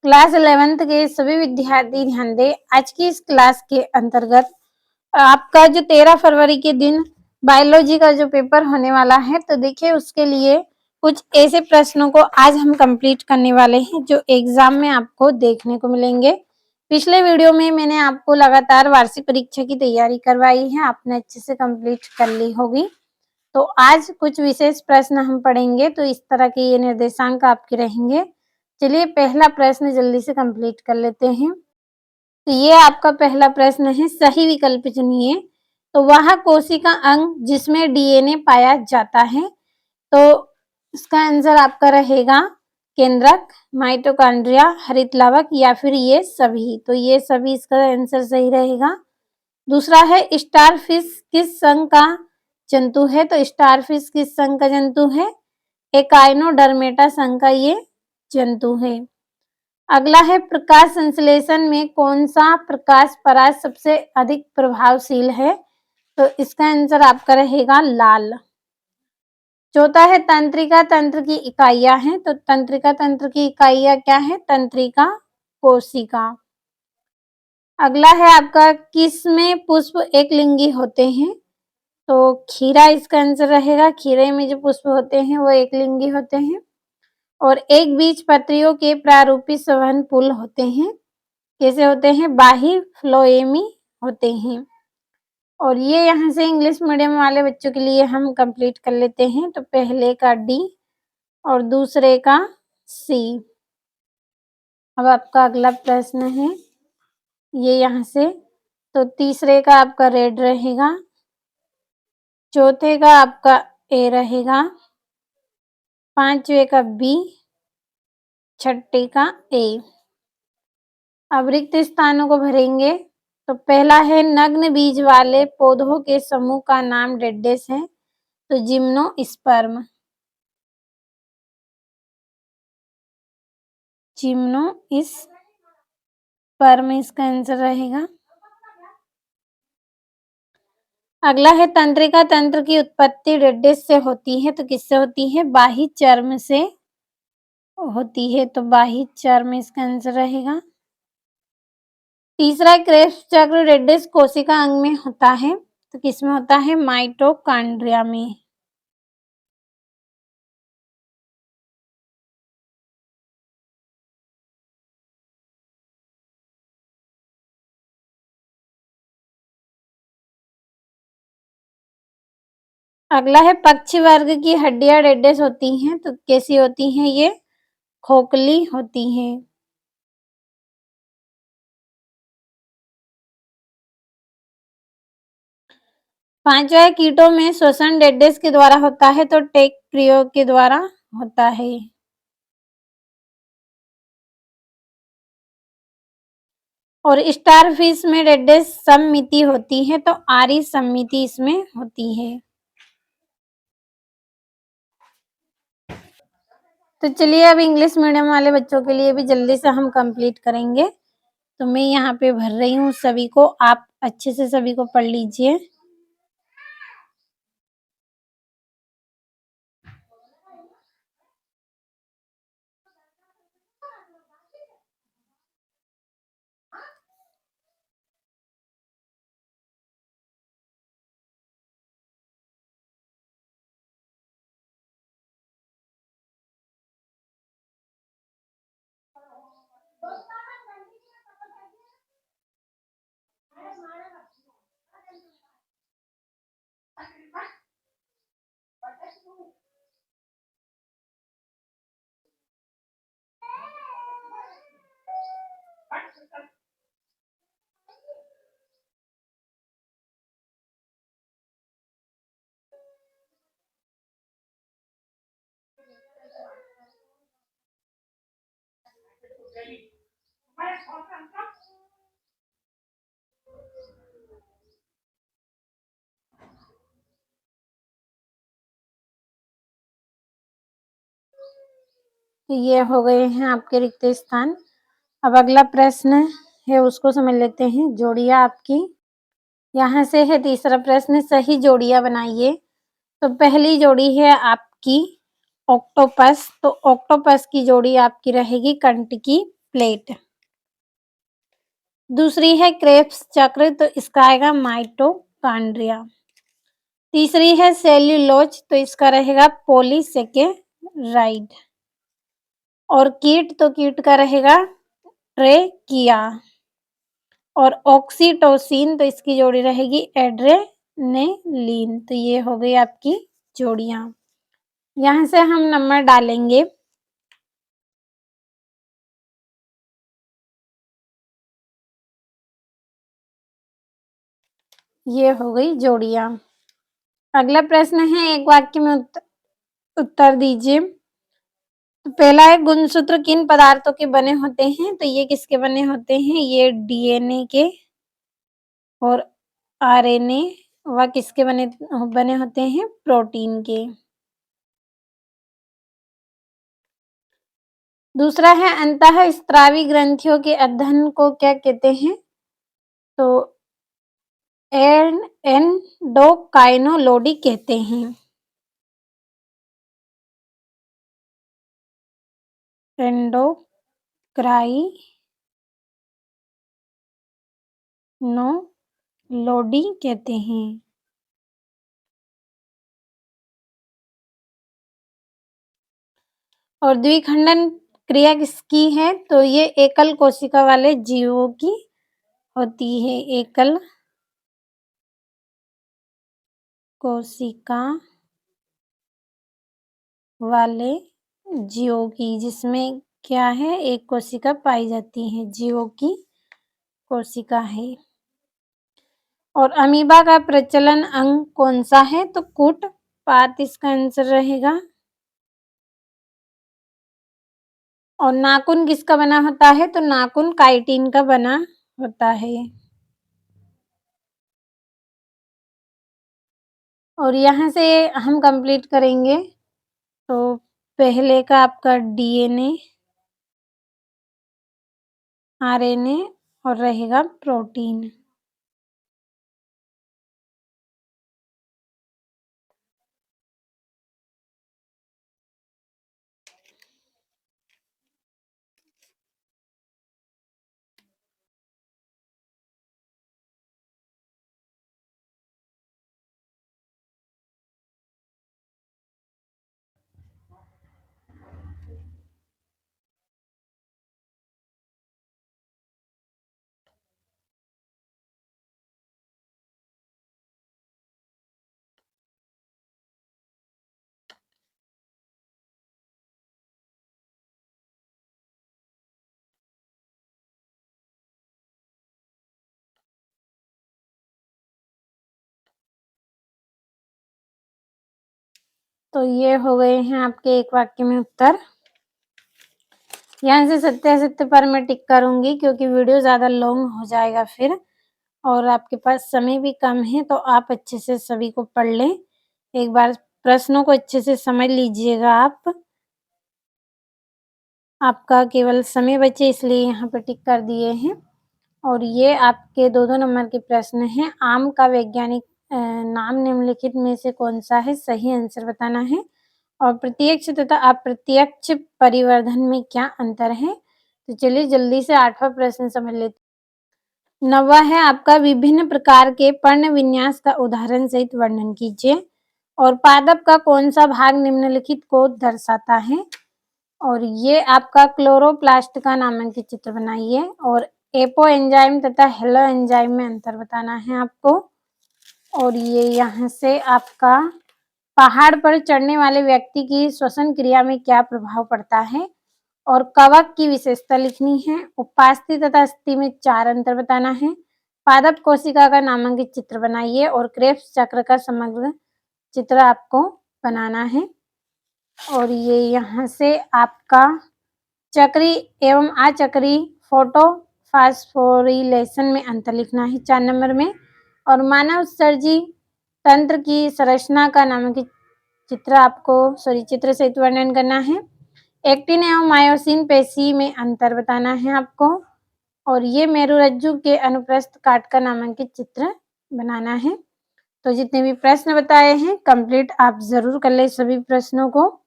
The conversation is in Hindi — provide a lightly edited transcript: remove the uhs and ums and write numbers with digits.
क्लास 11th के सभी विद्यार्थी ध्यान दें। आज की इस क्लास के अंतर्गत आपका जो 13 फरवरी के दिन बायोलॉजी का जो पेपर होने वाला है, तो देखिए उसके लिए कुछ ऐसे प्रश्नों को आज हम कंप्लीट करने वाले हैं जो एग्जाम में आपको देखने को मिलेंगे। पिछले वीडियो में मैंने आपको लगातार वार्षिक परीक्षा की तैयारी करवाई है, आपने अच्छे से कंप्लीट कर ली होगी। तो आज कुछ विशेष प्रश्न हम पढ़ेंगे, तो इस तरह के ये निर्देशांक आपके रहेंगे। चलिए पहला प्रश्न जल्दी से कंप्लीट कर लेते हैं। तो ये आपका पहला प्रश्न है, सही विकल्प चुनिए। तो वह कोशिका अंग जिसमें डीएनए पाया जाता है, तो इसका आंसर आपका रहेगा केंद्रक, माइटोकॉन्ड्रिया, हरित लावक या फिर ये सभी। तो ये सभी इसका आंसर सही रहेगा। दूसरा है स्टारफिश किस संघ का जंतु है? तो स्टारफिश किस संघ का जंतु है? एकाइनोडर्मेटा संघ का ये जंतु है। अगला है प्रकाश संश्लेषण में कौन सा प्रकाश परास सबसे अधिक प्रभावशील है? तो इसका आंसर आपका रहेगा लाल। चौथा है तंत्रिका तंत्र की इकाइयां हैं। तो तंत्रिका तंत्र की इकाइयां क्या है? तंत्रिका कोशिका। अगला है आपका किसमें पुष्प एक लिंगी होते हैं? तो खीरा इसका आंसर रहेगा। खीरे में जो पुष्प होते हैं वो एक लिंगी होते हैं। और एक बीज पत्रियों के प्रारूपी संवहन पुल होते हैं। कैसे होते हैं? बाही फ्लोएमी होते हैं। और ये यहाँ से इंग्लिश मीडियम वाले बच्चों के लिए हम कंप्लीट कर लेते हैं। तो पहले का डी और दूसरे का सी। अब आपका अगला प्रश्न है ये यहाँ से, तो तीसरे का आपका रेड रहेगा, चौथे का आपका ए रहेगा, पांचवे का बी, छठे का ए। अब रिक्त स्थानों को भरेंगे। तो पहला है नग्न बीज वाले पौधों के समूह का नाम डेडेस है। तो जिम्नोस्पर्म। जिम्नोस्पर्म इसका आंसर रहेगा। अगला है तंत्रिका तंत्र की उत्पत्ति डेडेस से होती है। तो किससे होती है? बाह्य चर्म से होती है। तो बाह्य चर्म इसका आंसर रहेगा। तीसरा क्रेब्स चक्र डेडेस कोशिका अंग में होता है। तो किसमें होता है? माइटोकॉन्ड्रिया में। अगला है पक्षी वर्ग की हड्डियां डेडेस होती हैं। तो कैसी होती हैं? ये खोखली होती हैं। पांचवा कीटों में श्वसन डेडेस के द्वारा होता है। तो टेक प्रयोग के द्वारा होता है। और स्टारफिश में डेडेस सममिति होती है। तो आरी सममिति इसमें होती है। तो चलिए अब इंग्लिश मीडियम वाले बच्चों के लिए भी जल्दी से हम कंप्लीट करेंगे। तो मैं यहाँ पे भर रही हूँ सभी को, आप अच्छे से सभी को पढ़ लीजिए। तो ये हो गए हैं आपके रिक्त स्थान। अब अगला प्रश्न है उसको समझ लेते हैं। जोड़ियां आपकी यहाँ से है। तीसरा प्रश्न, सही जोड़ियां बनाइए। तो पहली जोड़ी है आपकी ऑक्टोपस। तो ऑक्टोपस की जोड़ी आपकी रहेगी कंटकी। प्लेट। दूसरी है क्रेब्स चक्र, तो इसका आएगा माइटोकॉन्ड्रिया। तीसरी है सेल्यूलोज, तो इसका रहेगा पॉलीसेकेराइड। और कीट, तो कीट का रहेगा ट्रेकिया। और ऑक्सीटोसिन, तो इसकी जोड़ी रहेगी एड्रेनेलिन। तो ये हो गई आपकी जोड़ियां। यहाँ से हम नंबर डालेंगे। ये हो गई जोड़ियां। अगला प्रश्न है, एक वाक्य में उत्तर दीजिए। तो पहला है, गुणसूत्र किन पदार्थों के बने होते हैं? तो ये किसके बने होते हैं? ये डीएनए के। और आरएनए वह किसके बने बने होते हैं? प्रोटीन के। दूसरा है, अंतःस्रावी ग्रंथियों के अध्ययन को क्या कहते हैं? तो एंडोक्राइनोलॉजी कहते हैं। एंडोक्राइनोलॉजी कहते हैं। और द्विखंडन क्रिया किसकी है? तो ये एकल कोशिका वाले जीवों की होती है। एकल कोशिका वाले जीवों की, जिसमें क्या है? एक कोशिका पाई जाती है, जीवों की कोशिका है। और अमीबा का प्रचलन अंग कौन सा है? तो कूट पात इसका आंसर रहेगा। और नाखून किसका बना होता है? तो नाखून काइटिन का बना होता है। और यहाँ से हम कंप्लीट करेंगे। तो पहले का आपका डीएनए, आरएनए और रहेगा प्रोटीन। तो ये हो गए हैं आपके एक वाक्य में उत्तर। यहाँ से सत्यासत्य पर मैं टिक करूंगी, क्योंकि वीडियो ज़्यादा लॉन्ग हो जाएगा फिर, और आपके पास समय भी कम है। तो आप अच्छे से सभी को पढ़ लें, एक बार प्रश्नों को अच्छे से समझ लीजिएगा। आपका केवल समय बचे, इसलिए यहाँ पे टिक कर दिए हैं। और ये आपके 2-2 नंबर के प्रश्न हैं। आम का वैज्ञानिक नाम निम्नलिखित में से कौन सा है? सही आंसर बताना है। और प्रत्यक्ष तथा अप्रत्यक्ष परिवर्धन में क्या अंतर है? तो चलिए जल्दी से 8वां प्रश्न समझ लेते हैं। 9वां है आपका, विभिन्न प्रकार के पर्ण विन्यास का उदाहरण सहित वर्णन कीजिए। और पादप का कौन सा भाग निम्नलिखित को दर्शाता है? और ये आपका क्लोरोप्लास्ट का नामांकित चित्र बनाइए। और एपो एंजाइम तथा हेलो एंजाइम में अंतर बताना है आपको। और ये यहाँ से आपका, पहाड़ पर चढ़ने वाले व्यक्ति की श्वसन क्रिया में क्या प्रभाव पड़ता है? और कवक की विशेषता लिखनी है। उपास्थि तथा अस्थि में 4 अंतर बताना है। पादप कोशिका का नामांकित चित्र बनाइए। और क्रेब्स चक्र का समग्र चित्र आपको बनाना है। और ये यहाँ से आपका चक्री एवं अचक्री फोटोफॉस्फोरिलेशन में अंतर लिखना है 4 नंबर में। और मानव सर्जी तंत्र की संरचना का नामांकित चित्र सहित वर्णन करना है। एक्टिन एवं मायोसिन पेशी में अंतर बताना है आपको। और ये मेरुरज्जु के अनुप्रस्थ काट का नामांकित चित्र बनाना है। तो जितने भी प्रश्न बताए हैं कंप्लीट आप जरूर कर ले सभी प्रश्नों को।